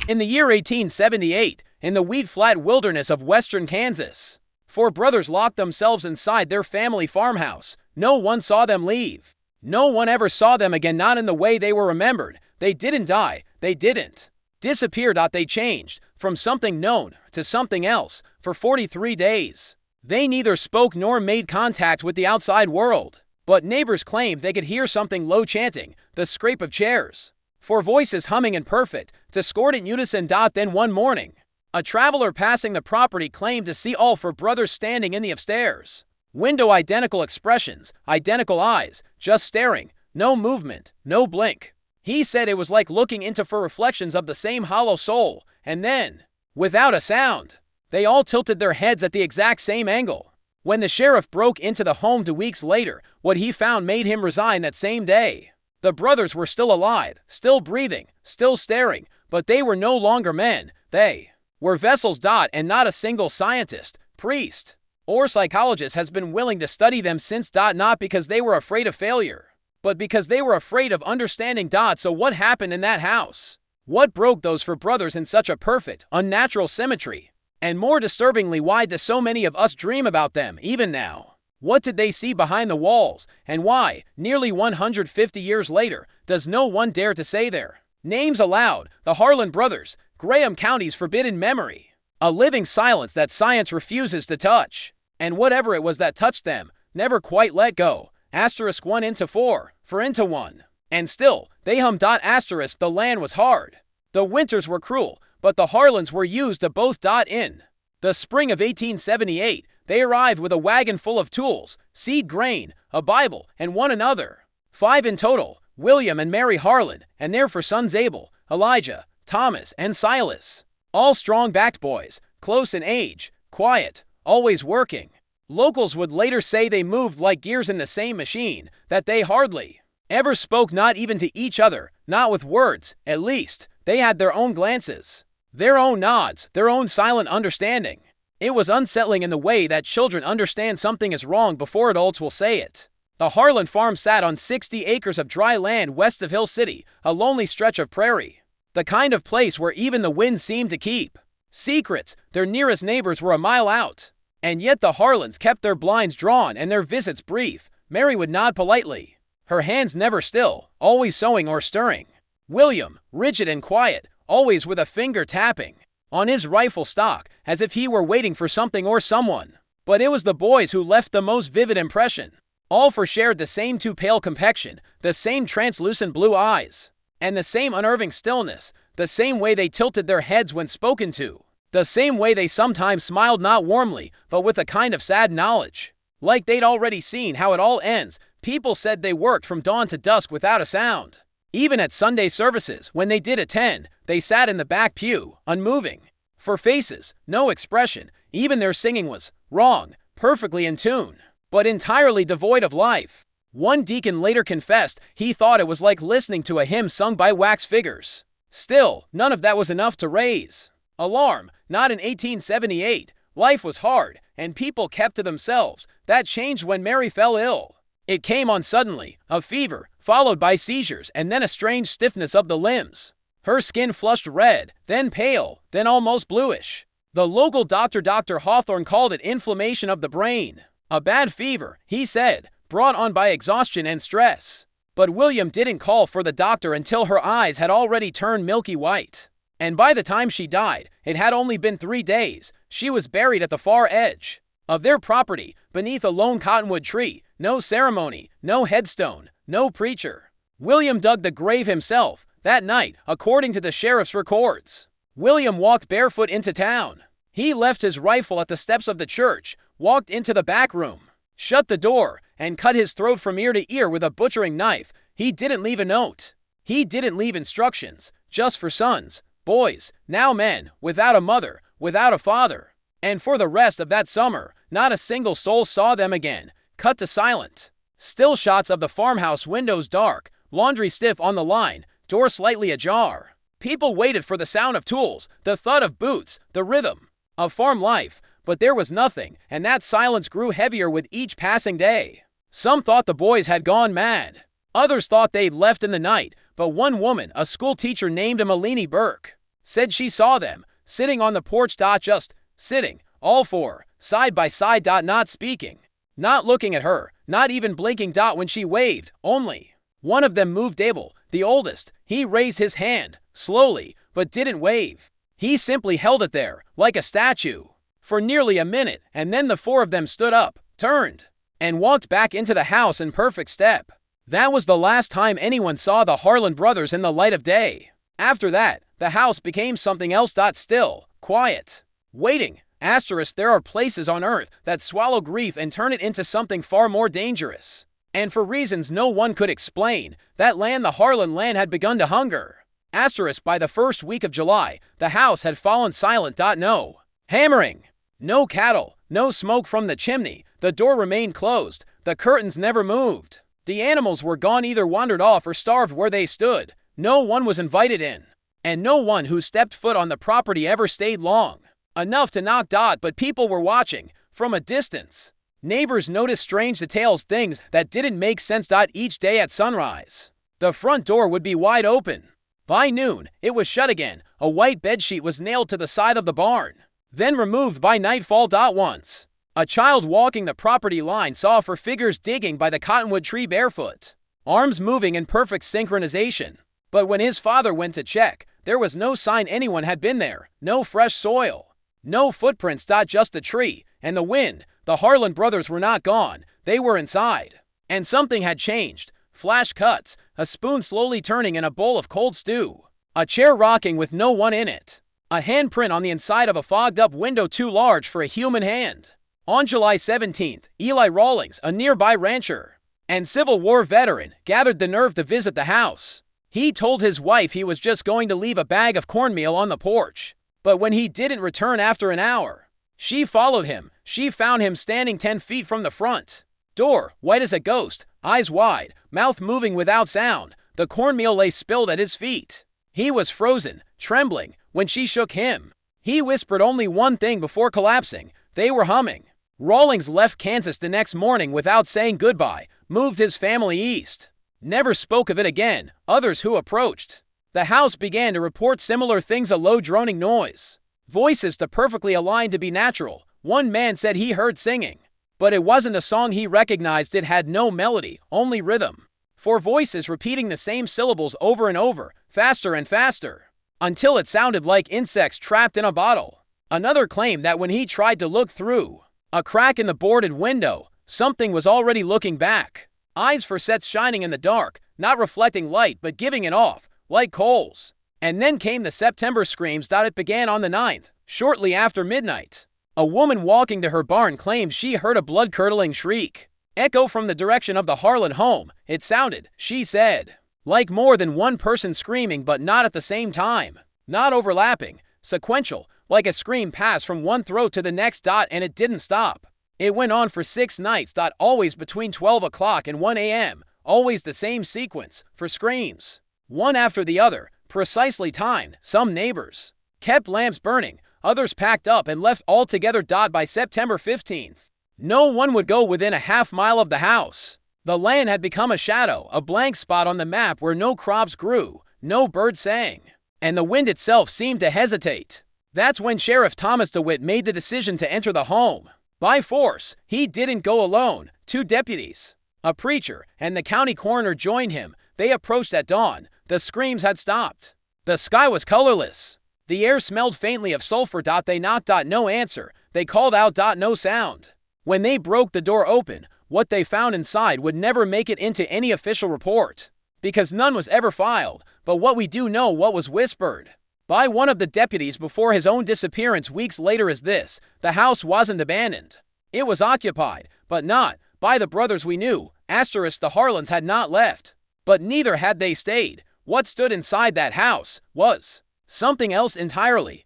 In the year 1878, in the wheat-flat wilderness of western Kansas, 4 brothers locked themselves inside their family farmhouse. No one saw them leave. No one ever saw them again, not in the way they were remembered. They didn't die. They didn't disappear. They changed from something known to something else for 43 days. They neither spoke nor made contact with the outside world. But neighbors claimed they could hear something low chanting, the scrape of chairs, 4 voices humming in perfect, discordant unison. Then one morning, a traveler passing the property claimed to see all 4 brothers standing in the upstairs window, identical expressions, identical eyes, just staring, no movement, no blink. He said it was like looking into 4 reflections of the same hollow soul, and then, without a sound, they all tilted their heads at the exact same angle. When the sheriff broke into the home 2 weeks later, what he found made him resign that same day. The brothers were still alive, still breathing, still staring, but they were no longer men. They were vessels. And not a single scientist, priest, or psychologist has been willing to study them since. Not because they were afraid of failure, but because they were afraid of understanding. So what happened in that house? What broke those 4 brothers in such a perfect, unnatural symmetry? And more disturbingly, why do so many of us dream about them, even now? What did they see behind the walls, and why, nearly 150 years later, does no one dare to say their names aloud? The Harlan brothers, Graham County's forbidden memory. A living silence that science refuses to touch. And whatever it was that touched them, never quite let go. Asterisk 1 into 4, 4 into 1. And still, they hummed. Asterisk, the land was hard. The winters were cruel, but the Harlans were used to both. In the spring of 1878, they arrived with a wagon full of tools, seed grain, a Bible, and one another. 5 in total, William and Mary Harlan, and their 4 sons Abel, Elijah, Thomas, and Silas. All strong-backed boys, close in age, quiet, always working. Locals would later say they moved like gears in the same machine, that they hardly ever spoke, not even to each other, not with words, at least. They had their own glances, their own nods, their own silent understanding. It was unsettling in the way that children understand something is wrong before adults will say it. The Harlan farm sat on 60 acres of dry land west of Hill City, a lonely stretch of prairie. The kind of place where even the wind seemed to keep secrets. Their nearest neighbors were a mile out. And yet the Harlans kept their blinds drawn and their visits brief. Mary would nod politely, her hands never still, always sewing or stirring. William, rigid and quiet, always with a finger tapping on his rifle stock, as if he were waiting for something or someone. But it was the boys who left the most vivid impression. All 4 shared the same 2 pale complexion, the same translucent blue eyes, and the same unnerving stillness, the same way they tilted their heads when spoken to, the same way they sometimes smiled, not warmly, but with a kind of sad knowledge, like they'd already seen how it all ends. People said they worked from dawn to dusk without a sound. Even at Sunday services, when they did attend, they sat in the back pew, unmoving. 4 faces, no expression. Even their singing was wrong, perfectly in tune, but entirely devoid of life. One deacon later confessed he thought it was like listening to a hymn sung by wax figures. Still, none of that was enough to raise alarm. Not in 1878. Life was hard, and people kept to themselves. That changed when Mary fell ill. It came on suddenly, a fever, followed by seizures, and then a strange stiffness of the limbs. Her skin flushed red, then pale, then almost bluish. The local doctor, Dr. Hawthorne, called it inflammation of the brain. A bad fever, he said, brought on by exhaustion and stress. But William didn't call for the doctor until her eyes had already turned milky white. And by the time she died, it had only been 3 days. She was buried at the far edge of their property, beneath a lone cottonwood tree. No ceremony, no headstone, no preacher. William dug the grave himself. That night, according to the sheriff's records, William walked barefoot into town. He left his rifle at the steps of the church, walked into the back room, shut the door, and cut his throat from ear to ear with a butchering knife. He didn't leave a note. He didn't leave instructions, just for sons, boys, now men, without a mother, without a father. And for the rest of that summer, not a single soul saw them again. Cut to silent. Still shots of the farmhouse, windows dark, laundry stiff on the line, door slightly ajar. People waited for the sound of tools, the thud of boots, the rhythm of farm life, but there was nothing, and that silence grew heavier with each passing day. Some thought the boys had gone mad. Others thought they'd left in the night, but one woman, a school teacher named Emmeline Burke, said she saw them, sitting on the porch. Just sitting, all four, side by side. Not speaking, not looking at her, not even blinking. When she waved, only one of them moved. Abel, the oldest, he raised his hand, slowly, but didn't wave. He simply held it there, like a statue, for nearly a minute, and then the four of them stood up, turned, and walked back into the house in perfect step. That was the last time anyone saw the Harlan brothers in the light of day. After that, the house became something else. Still, quiet, waiting. There are places on earth that swallow grief and turn it into something far more dangerous. And for reasons no one could explain, that land, the Harlan land, had begun to hunger. By the first week of July, the house had fallen silent. No hammering, no cattle, no smoke from the chimney. The door remained closed. The curtains never moved. The animals were gone, either wandered off or starved where they stood. No one was invited in, and no one who stepped foot on the property ever stayed long enough to knock. But people were watching from a distance. Neighbors noticed strange details, things that didn't make sense. Each day at sunrise, the front door would be wide open. By noon, it was shut again. A white bedsheet was nailed to the side of the barn, then removed by nightfall. Once, a child walking the property line saw 4 figures digging by the cottonwood tree barefoot, arms moving in perfect synchronization. But when his father went to check, there was no sign anyone had been there, no fresh soil, no footprints. Just the tree and the wind. The Harlan brothers were not gone, they were inside. And something had changed. Flash cuts, a spoon slowly turning in a bowl of cold stew, a chair rocking with no one in it, a handprint on the inside of a fogged-up window too large for a human hand. On July 17th, Eli Rawlings, a nearby rancher and Civil War veteran, gathered the nerve to visit the house. He told his wife he was just going to leave a bag of cornmeal on the porch, but when he didn't return after an hour, she followed him. She found him standing 10 feet from the front door, white as a ghost, eyes wide, mouth moving without sound. The cornmeal lay spilled at his feet. He was frozen, trembling. When she shook him, he whispered only one thing before collapsing. They were humming. Rawlings left Kansas the next morning without saying goodbye, moved his family east, never spoke of it again. Others who approached the house began to report similar things, a low droning noise, voices too perfectly aligned to be natural. One man said he heard singing, but it wasn't a song he recognized. It had no melody, only rhythm. 4 voices repeating the same syllables over and over, faster and faster, until it sounded like insects trapped in a bottle. Another claimed that when he tried to look through a crack in the boarded window, something was already looking back. Eyes for sets shining in the dark, not reflecting light but giving it off, like coals. And then came the September screams. It began on the 9th, shortly after midnight. A woman walking to her barn claimed she heard a blood-curdling shriek echo from the direction of the Harlan home. It sounded, she said, like more than one person screaming, but not at the same time, not overlapping, sequential, like a scream passed from one throat to the next. And it didn't stop. It went on for 6 nights. Always between 12 o'clock and 1 a.m., always the same sequence for screams, one after the other, precisely timed. Some neighbors kept lamps burning, others packed up and left altogether. By September 15th, no one would go within a half-mile of the house. The land had become a shadow, a blank spot on the map where no crops grew, no birds sang, and the wind itself seemed to hesitate. That's when Sheriff Thomas DeWitt made the decision to enter the home by force. He didn't go alone. 2 deputies, a preacher, and the county coroner joined him. They approached at dawn. The screams had stopped. The sky was colorless. The air smelled faintly of sulfur. They knocked. No answer. They called out. No sound. When they broke the door open, what they found inside would never make it into any official report, because none was ever filed. But what we do know, what was whispered by one of the deputies before his own disappearance weeks later, is this: the house wasn't abandoned. It was occupied, but not by the brothers we knew. The Harlans had not left, but neither had they stayed. What stood inside that house was something else entirely.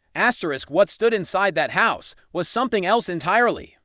What stood inside that house was something else entirely.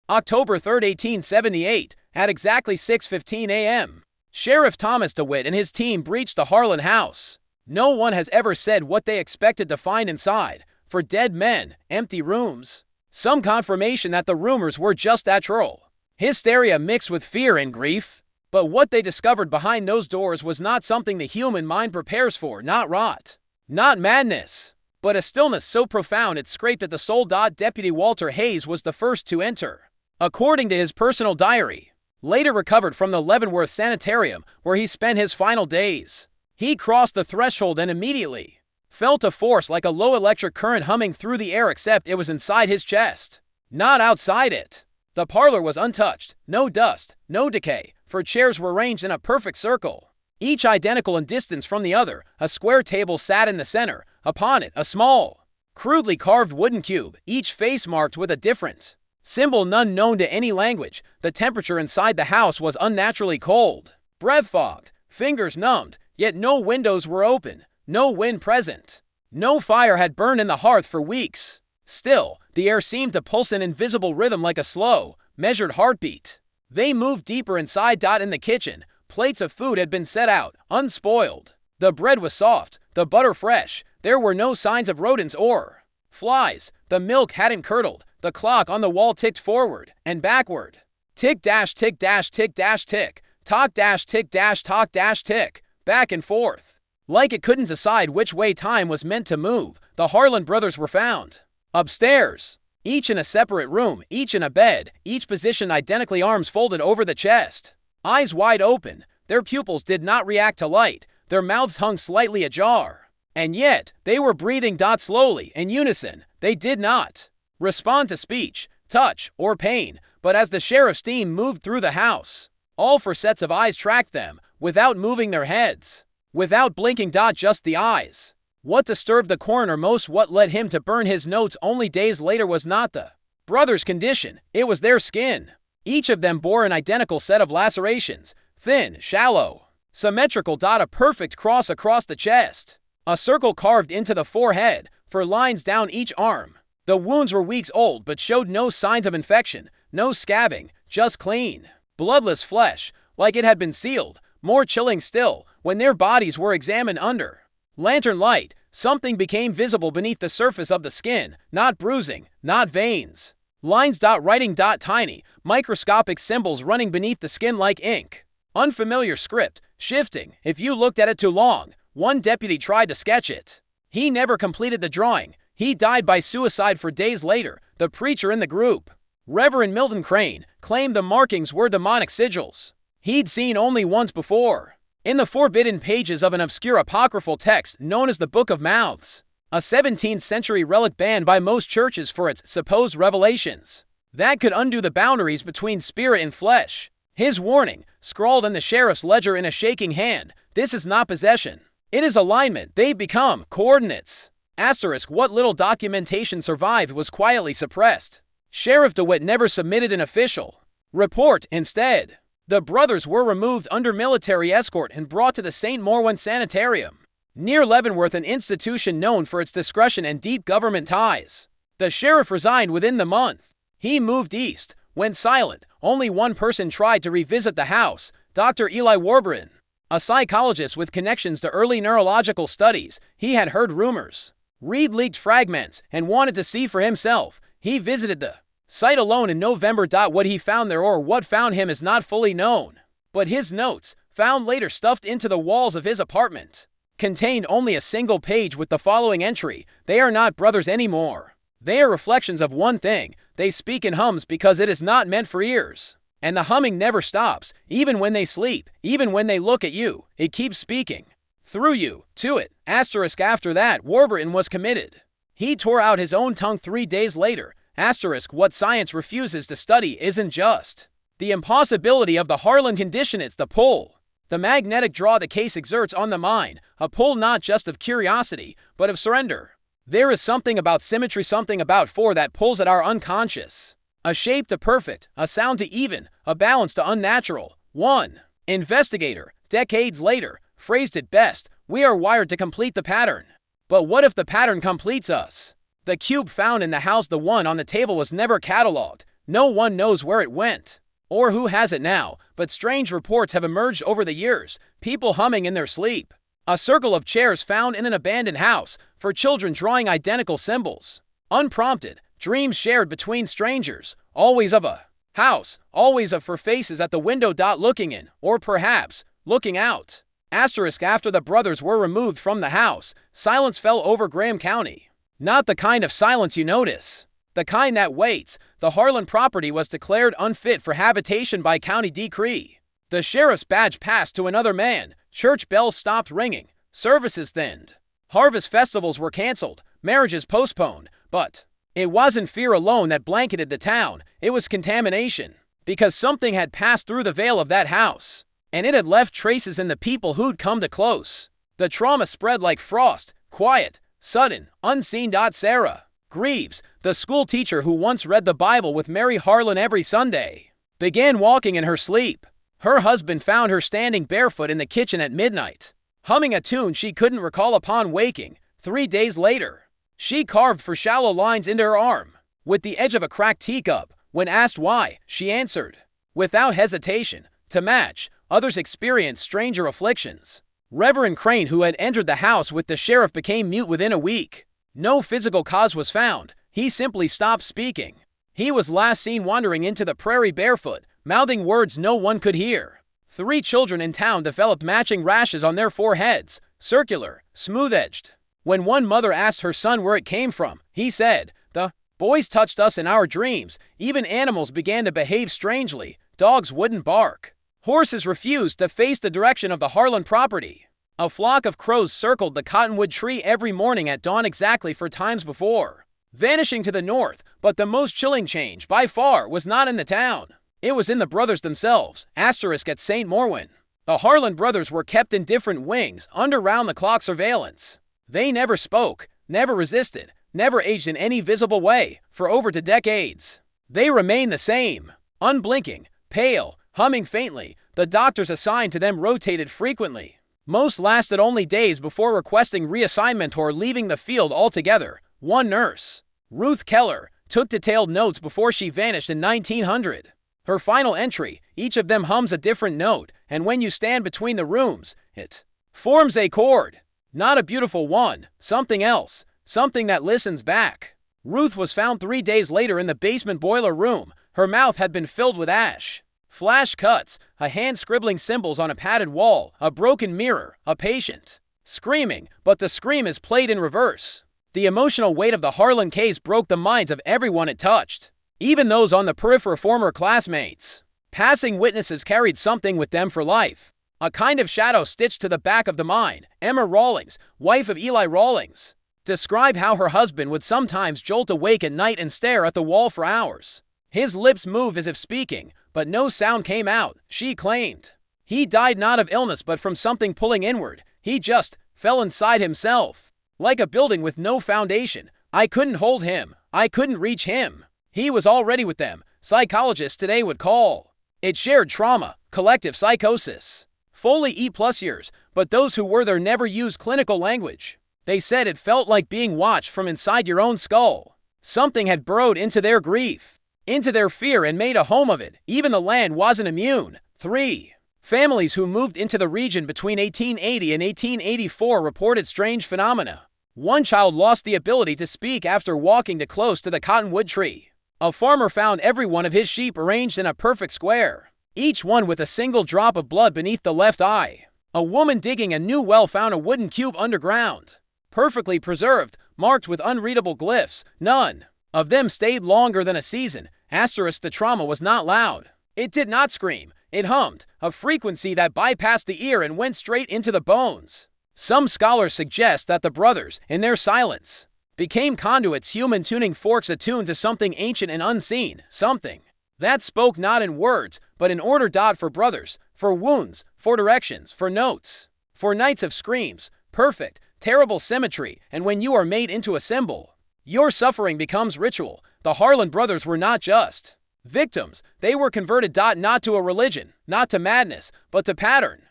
October 3, 1878, at exactly 6:15 a.m., Sheriff Thomas DeWitt and his team breached the Harlan house. No one has ever said what they expected to find inside. For dead men, empty rooms, some confirmation that the rumors were just natural hysteria mixed with fear and grief. But what they discovered behind those doors was not something the human mind prepares for, not rot, not madness, but but a stillness so profound it scraped at the soul. Deputy Walter Hayes was the first to enter. According to his personal diary, later recovered from the Leavenworth Sanitarium where he spent his final days, he crossed the threshold and immediately felt a force like a low electric current humming through the air, except it was inside his chest, not outside it. The parlor was untouched, no dust, no decay, for chairs were ranged in a perfect circle, each identical in distance from the other. A square table sat in the center, upon it a small, crudely carved wooden cube, each face marked with a different symbol, none known to any language. The temperature inside the house was unnaturally cold, breath fogged, fingers numbed, yet no windows were open, no wind present. No fire had burned in the hearth for weeks. Still, the air seemed to pulse in invisible rhythm like a slow, measured heartbeat. They moved deeper inside. In the kitchen, plates of food had been set out, unspoiled. The bread was soft, the butter fresh. There were no signs of rodents or flies. The milk hadn't curdled. The clock on the wall ticked forward and backward. Tick dash tick dash tick dash tick. Tock dash tick dash tock dash tick. Back and forth. Like it couldn't decide which way time was meant to move, the Harlan brothers were found upstairs, each in a separate room, each in a bed, each positioned identically, arms folded over the chest, eyes wide open. Their pupils did not react to light, their mouths hung slightly ajar. And yet, they were breathing. Slowly, in unison. They did not respond to speech, touch, or pain, but as the sheriff's team moved through the house, all four sets of eyes tracked them, without moving their heads, without blinking. Just the eyes. What disturbed the coroner most, what led him to burn his notes only days later, was not the brothers' condition, it was their skin. Each of them bore an identical set of lacerations, thin, shallow, symmetrical. A perfect cross across the chest, a circle carved into the forehead, 4 lines down each arm. The wounds were weeks old but showed no signs of infection, no scabbing, just clean, bloodless flesh, like it had been sealed. More chilling still, when their bodies were examined under lantern light, something became visible beneath the surface of the skin. Not bruising, not veins. Lines. Writing. Tiny, microscopic symbols running beneath the skin like ink. Unfamiliar script, shifting if you looked at it too long. One deputy tried to sketch it. He never completed the drawing. He died by suicide 4 days later. The preacher in the group, Reverend Milton Crane, claimed the markings were demonic sigils he'd seen only once before, in the forbidden pages of an obscure apocryphal text known as the Book of Mouths, a 17th century relic banned by most churches for its supposed revelations that could undo the boundaries between spirit and flesh. His warning, scrawled in the sheriff's ledger in a shaking hand: this is not possession, it is alignment. They've become coordinates. Asterisk. What little documentation survived was quietly suppressed. Sheriff DeWitt never submitted an official report. Instead, the brothers were removed under military escort and brought to the St. Morwen Sanitarium, near Leavenworth, an institution known for its discretion and deep government ties. The sheriff resigned within the month. He moved east, went silent. Only one person tried to revisit the house, Dr. Eli Warburton, a psychologist with connections to early neurological studies. He had heard rumors, read leaked fragments, and wanted to see for himself. He visited the site alone in November. What he found there, or what found him, is not fully known, but his notes, found later stuffed into the walls of his apartment, contained only a single page with the following entry: they are not brothers anymore. They are reflections of one thing. They speak in hums because it is not meant for ears. And the humming never stops, even when they sleep, even when they look at you. It keeps speaking through you, to it. Asterisk. After that, Warburton was committed. He tore out his own tongue 3 days later. Asterisk. What science refuses to study isn't just the impossibility of the Harlan condition, it's the pull, the magnetic draw the case exerts on the mind, a pull not just of curiosity, but of surrender. There is something about symmetry, something about 4 that pulls at our unconscious. A shape to perfect, a sound to even, a balance to unnatural. One investigator, decades later, phrased it best: we are wired to complete the pattern. But what if the pattern completes us? The cube found in the house, the one on the table, was never cataloged. No one knows where it went, or who has it now, but strange reports have emerged over the years. People humming in their sleep. A circle of chairs found in an abandoned house, for children drawing identical symbols. Unprompted, dreams shared between strangers, always of a house, always of 4 faces at the window. Looking in, or perhaps looking out. Asterisk. After the brothers were removed from the house, silence fell over Graham County. Not the kind of silence you notice. The kind that waits. The Harlan property was declared unfit for habitation by county decree. The sheriff's badge passed to another man. Church bells stopped ringing. Services thinned. Harvest festivals were canceled. Marriages postponed. But it wasn't fear alone that blanketed the town. It was contamination. Because something had passed through the veil of that house. And it had left traces in the people who'd come too close. The trauma spread like frost. Quiet. Sudden. Unseen. Sarah Greaves, the school teacher who once read the Bible with Mary Harlan every Sunday, began walking in her sleep. Her husband found her standing barefoot in the kitchen at midnight, humming a tune she couldn't recall upon waking. 3 days later, she carved for shallow lines into her arm with the edge of a cracked teacup. When asked why, she answered, without hesitation, to match others' experienced stranger afflictions. Reverend Crane, who had entered the house with the sheriff, became mute within a week. No physical cause was found. He simply stopped speaking. He was last seen wandering into the prairie barefoot, mouthing words no one could hear. 3 children in town developed matching rashes on their foreheads, circular, smooth-edged. When one mother asked her son where it came from, he said, "The boys touched us in our dreams." Even animals began to behave strangely. Dogs wouldn't bark. Horses refused to face the direction of the Harlan property. A flock of crows circled the cottonwood tree every morning at dawn, exactly 4 times before, vanishing to the north. But the most chilling change, by far, was not in the town. It was in the brothers themselves. At St. Morwen. The Harlan brothers were kept in different wings, under round-the-clock surveillance. They never spoke, never resisted, never aged in any visible way, for over 2 decades. They remained the same, unblinking, pale, humming faintly. The doctors assigned to them rotated frequently. Most lasted only days before requesting reassignment or leaving the field altogether. One nurse, Ruth Keller, took detailed notes before she vanished in 1900. Her final entry, each of them hums a different note, and when you stand between the rooms, it forms a chord. Not a beautiful one, something else, something that listens back. Ruth was found 3 days later in the basement boiler room. Her mouth had been filled with ash. Flash cuts, a hand scribbling symbols on a padded wall, a broken mirror, a patient screaming, but the scream is played in reverse. The emotional weight of the Harlan case broke the minds of everyone it touched, even those on the periphery, former classmates. Passing witnesses carried something with them for life, a kind of shadow stitched to the back of the mind. Emma Rawlings, wife of Eli Rawlings, described how her husband would sometimes jolt awake at night and stare at the wall for hours. His lips moved as if speaking, but no sound came out, she claimed. He died not of illness but from something pulling inward. He just fell inside himself. Like a building with no foundation. I couldn't hold him. I couldn't reach him. He was already with them. Psychologists today would call it shared trauma, collective psychosis. Fully E+ years, but those who were there never used clinical language. They said it felt like being watched from inside your own skull. Something had burrowed into their grief, into their fear, and made a home of it. Even the land wasn't immune. 3 families who moved into the region between 1880 and 1884 reported strange phenomena. One child lost the ability to speak after walking too close to the cottonwood tree. A farmer found every one of his sheep arranged in a perfect square, each one with a single drop of blood beneath the left eye. A woman digging a new well found a wooden cube underground, perfectly preserved, marked with unreadable glyphs. None of them stayed longer than a season. The trauma was not loud. It did not scream. It hummed, a frequency that bypassed the ear and went straight into the bones. Some scholars suggest that the brothers, in their silence, became conduits, human tuning forks attuned to something ancient and unseen, something that spoke not in words, but in order. For brothers, for wounds, for directions, for notes, for nights of screams, perfect, terrible symmetry, and when you are made into a symbol, your suffering becomes ritual. The Harlan brothers were not just victims, they were converted. Not to a religion, not to madness, but to pattern.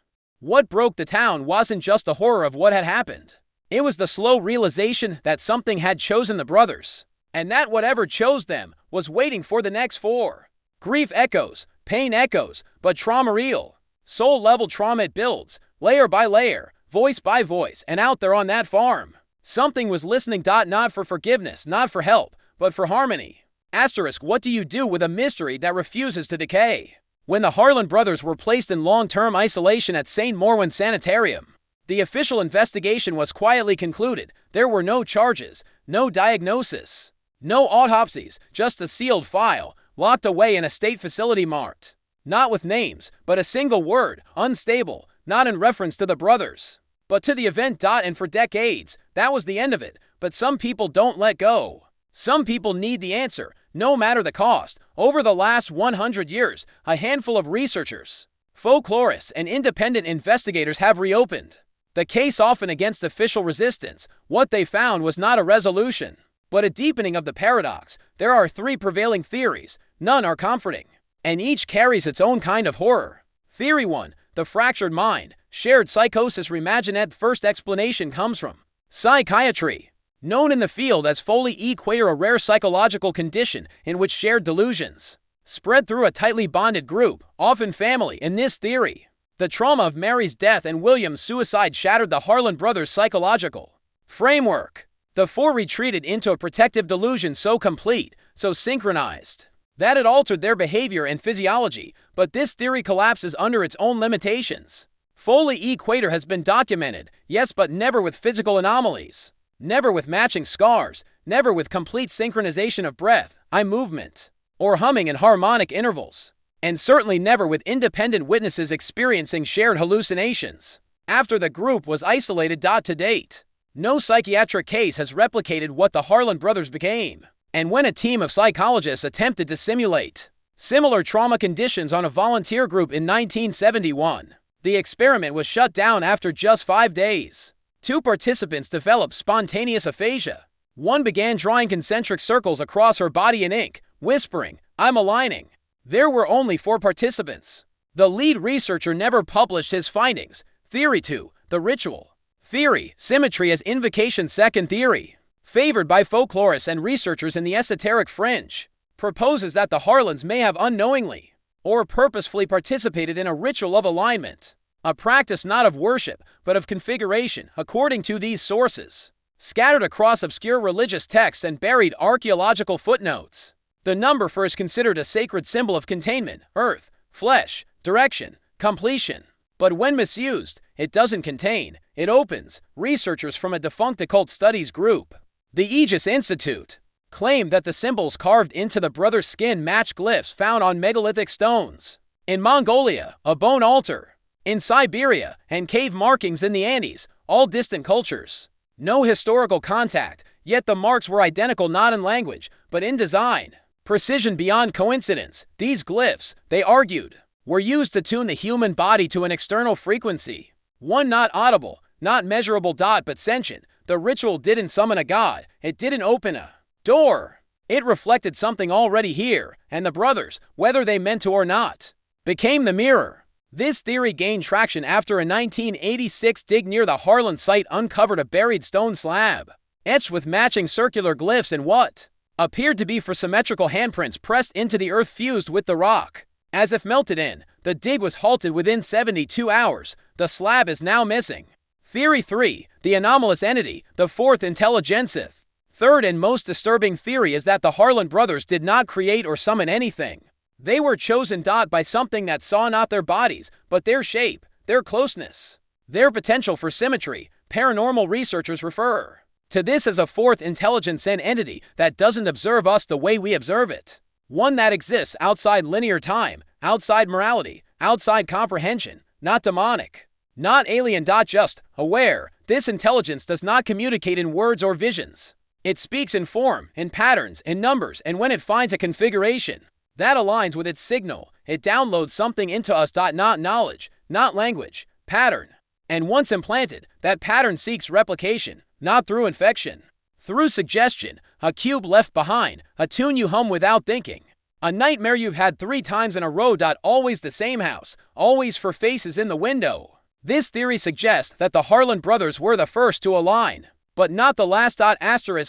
What broke the town wasn't just the horror of what had happened. It was the slow realization that something had chosen the brothers, and that whatever chose them was waiting for the next 4. Grief echoes, pain echoes, but trauma real. Soul-level trauma, it builds, layer by layer, voice by voice, and out there on that farm, something was listening. Not for forgiveness, not for help, but for harmony. What do you do with a mystery that refuses to decay? When the Harlan brothers were placed in long-term isolation at St. Morwen Sanitarium, the official investigation was quietly concluded. There were no charges. No diagnosis. No autopsies, just a sealed file, locked away in a state facility marked. Not with names, but a single word, unstable, not in reference to the brothers, but to the event. And for decades, that was the end of it. But some people don't let go. Some people need the answer, no matter the cost. Over the last 100 years, a handful of researchers, folklorists, and independent investigators have reopened the case, often against official resistance. What they found was not a resolution, but a deepening of the paradox. There are 3 prevailing theories. None are comforting, and each carries its own kind of horror. Theory 1, the fractured mind, shared psychosis reimagined. First explanation comes from psychiatry, known in the field as folie equator, a rare psychological condition in which shared delusions spread through a tightly bonded group, often family. In this theory, the trauma of Mary's death and William's suicide shattered the Harlan brothers' psychological framework. The 4 retreated into a protective delusion so complete, so synchronized, that it altered their behavior and physiology. But this theory collapses under its own limitations. Folie equator has been documented, yes, but never with physical anomalies, never with matching scars, never with complete synchronization of breath, eye movement, or humming in harmonic intervals, and certainly never with independent witnesses experiencing shared hallucinations. After the group was isolated. To date, no psychiatric case has replicated what the Harlan brothers became. And when a team of psychologists attempted to simulate similar trauma conditions on a volunteer group in 1971, the experiment was shut down after just 5 days. 2 participants developed spontaneous aphasia. One began drawing concentric circles across her body in ink, whispering, "I'm aligning." There were only 4 participants. The lead researcher never published his findings. Theory 2, the ritual theory, symmetry as invocation. Second theory, favored by folklorists and researchers in the esoteric fringe, proposes that the Harlans may have unknowingly or purposefully participated in a ritual of alignment, a practice not of worship, but of configuration. According to these sources, scattered across obscure religious texts and buried archaeological footnotes, the number 4 is considered a sacred symbol of containment, earth, flesh, direction, completion. But when misused, it doesn't contain, it opens. Researchers from a defunct occult studies group, the Aegis Institute, claim that the symbols carved into the brothers' skin match glyphs found on megalithic stones in Mongolia, a bone altar in Siberia, and cave markings in the Andes, all distant cultures. No historical contact, yet the marks were identical not in language, but in design. Precision beyond coincidence. These glyphs, they argued, were used to tune the human body to an external frequency, one not audible, not measurable. But sentient. The ritual didn't summon a god, it didn't open a door. It reflected something already here, and the brothers, whether they meant to or not, became the mirror. This theory gained traction after a 1986 dig near the Harlan site uncovered a buried stone slab, etched with matching circular glyphs and what appeared to be for symmetrical handprints pressed into the earth fused with the rock, as if melted in. The dig was halted within 72 hours. The slab is now missing. Theory 3, the anomalous entity, the 4th intelligensith. Third and most disturbing theory is that the Harlan brothers did not create or summon anything. They were chosen. By something that saw not their bodies, but their shape, their closeness, their potential for symmetry. Paranormal researchers refer to this as a 4th intelligence and entity that doesn't observe us the way we observe it. One that exists outside linear time, outside morality, outside comprehension, not demonic, not alien. Just aware. This intelligence does not communicate in words or visions. It speaks in form, in patterns, in numbers, and when it finds a configuration that aligns with its signal, it downloads something into us. Not knowledge, not language, pattern. And once implanted, that pattern seeks replication, not through infection, through suggestion, a cube left behind, a tune you hum without thinking, a nightmare you've had 3 times in a row. Always the same house, always 4 faces in the window. This theory suggests that the Harlan brothers were the first to align, but not the last.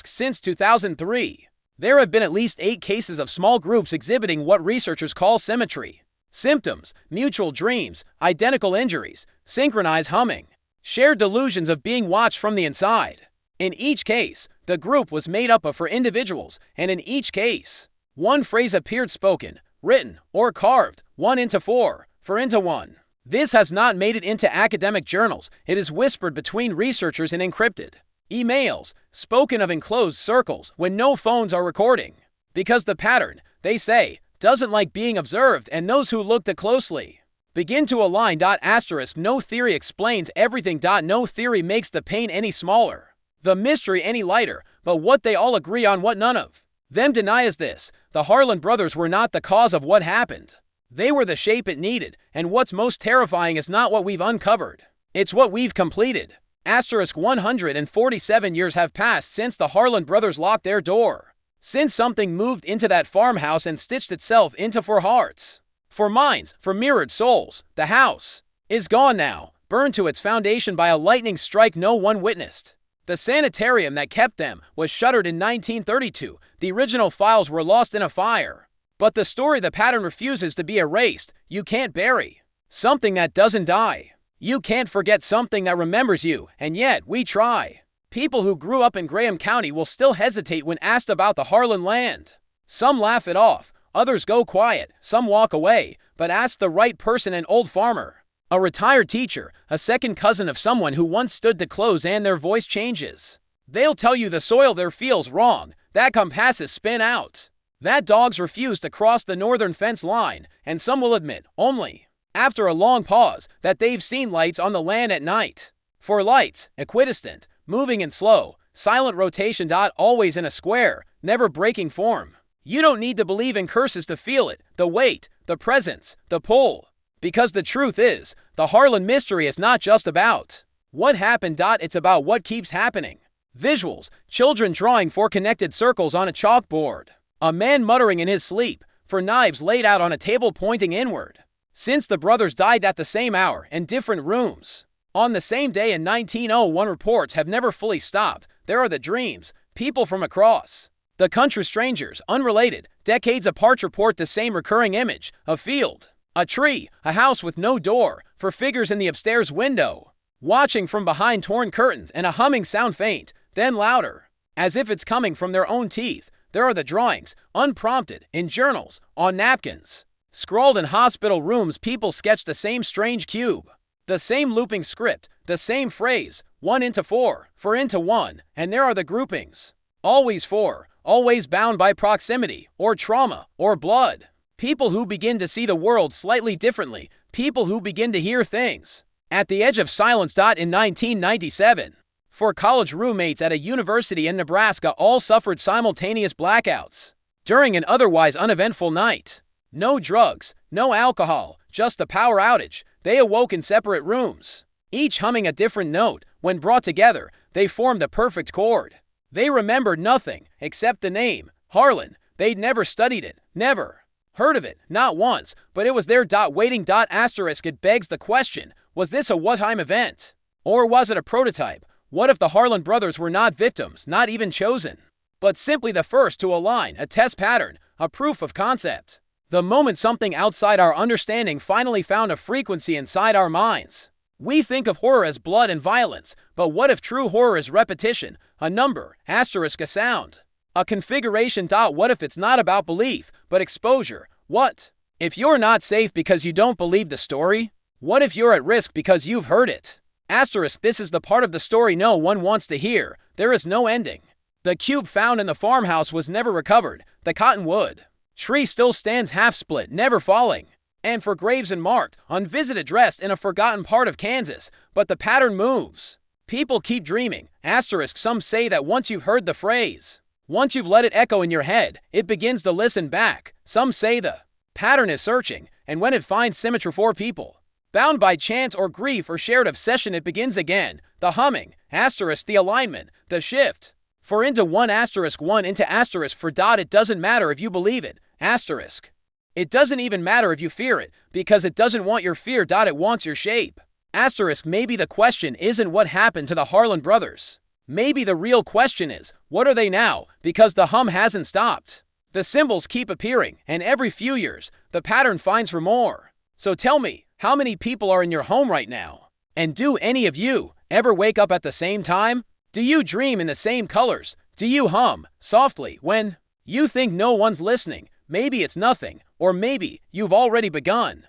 Since 2003, there have been at least 8 cases of small groups exhibiting what researchers call symmetry. Symptoms, mutual dreams, identical injuries, synchronized humming, shared delusions of being watched from the inside. In each case, the group was made up of 4 individuals, and in each case, one phrase appeared spoken, written, or carved, 1 into 4, 4 into 1. This has not made it into academic journals. It is whispered between researchers and encrypted. emails, spoken of in closed circles when no phones are recording. Because the pattern, they say, doesn't like being observed, and those who look too closely begin to align. Asterisk, no theory explains everything. No theory makes the pain any smaller, the mystery any lighter, but what they all agree on, what none of them deny, is this: the Harlan brothers were not the cause of what happened. They were the shape it needed, and what's most terrifying is not what we've uncovered, it's what we've completed. Asterisk, 147 years have passed since the Harlan brothers locked their door, since something moved into that farmhouse and stitched itself into 4 hearts, 4 minds, 4 mirrored souls. The house is gone now, burned to its foundation by a lightning strike no one witnessed. The sanitarium that kept them was shuttered in 1932. The original files were lost in a fire. But the story, the pattern, refuses to be erased. You can't bury something that doesn't die. You can't forget something that remembers you, and yet we try. People who grew up in Graham County will still hesitate when asked about the Harlan land. Some laugh it off, others go quiet, some walk away, but ask the right person: an old farmer, a retired teacher, a second cousin of someone who once stood to close, and their voice changes. They'll tell you the soil there feels wrong, that compasses spin out, that dogs refuse to cross the northern fence line, and some will admit, only after a long pause, that they've seen lights on the land at night. For lights, equidistant, moving in slow, silent rotation. Always in a square, never breaking form. You don't need to believe in curses to feel it, the weight, the presence, the pull. Because the truth is, the Harlan mystery is not just about what happened. It's about what keeps happening. Visuals, children drawing 4 connected circles on a chalkboard, a man muttering in his sleep, 4 knives laid out on a table pointing inward. Since the brothers died at the same hour in different rooms on the same day in 1901, reports have never fully stopped. There are the dreams, people from across the country, strangers, unrelated, decades apart, report the same recurring image: a field, a tree, a house with no door, 4 figures in the upstairs window, watching from behind torn curtains, and a humming sound, faint, then louder, as if it's coming from their own teeth. There are the drawings, unprompted, in journals, on napkins, scrawled in hospital rooms. People sketch the same strange cube, the same looping script, the same phrase: 1 into 4, 4 into 1, and there are the groupings. Always 4, always bound by proximity, or trauma, or blood. People who begin to see the world slightly differently. People who begin to hear things at the edge of silence. In 1997, 4 college roommates at a university in Nebraska all suffered simultaneous blackouts during an otherwise uneventful night. No drugs, no alcohol, just a power outage. They awoke in separate rooms, each humming a different note. When brought together, they formed a perfect chord. They remembered nothing except the name, Harlan. They'd never studied it, never heard of it, not once, but it was there. Waiting. Asterisk, it begs the question: was this a one-time event? Or was it a prototype? What if the Harlan brothers were not victims, not even chosen, but simply the first to align, a test pattern, a proof of concept? The moment something outside our understanding finally found a frequency inside our minds. We think of horror as blood and violence, but what if true horror is repetition, a number, asterisk, a sound, a configuration. What if it's not about belief, but exposure? What if you're not safe because you don't believe the story? What if you're at risk because you've heard it? Asterisk, this is the part of the story no one wants to hear. There is no ending. The cube found in the farmhouse was never recovered. The cottonwood tree still stands half split, never falling. And 4 graves unmarked, unvisited, dressed in a forgotten part of Kansas. But the pattern moves. People keep dreaming. Asterisk, some say that once you've heard the phrase, once you've let it echo in your head, it begins to listen back. Some say the pattern is searching, and when it finds symmetry for people, bound by chance or grief or shared obsession, it begins again. The humming, asterisk, the alignment, the shift. 4 into 1, asterisk, 1 into asterisk 4. It doesn't matter if you believe it, asterisk. It doesn't even matter if you fear it, because it doesn't want your fear. It wants your shape. Asterisk, maybe the question isn't what happened to the Harlan brothers. Maybe the real question is, what are they now? Because the hum hasn't stopped. The symbols keep appearing, and every few years, the pattern finds for more. So tell me, how many people are in your home right now? And do any of you ever wake up at the same time? Do you dream in the same colors? Do you hum softly when you think no one's listening? Maybe it's nothing, or maybe you've already begun.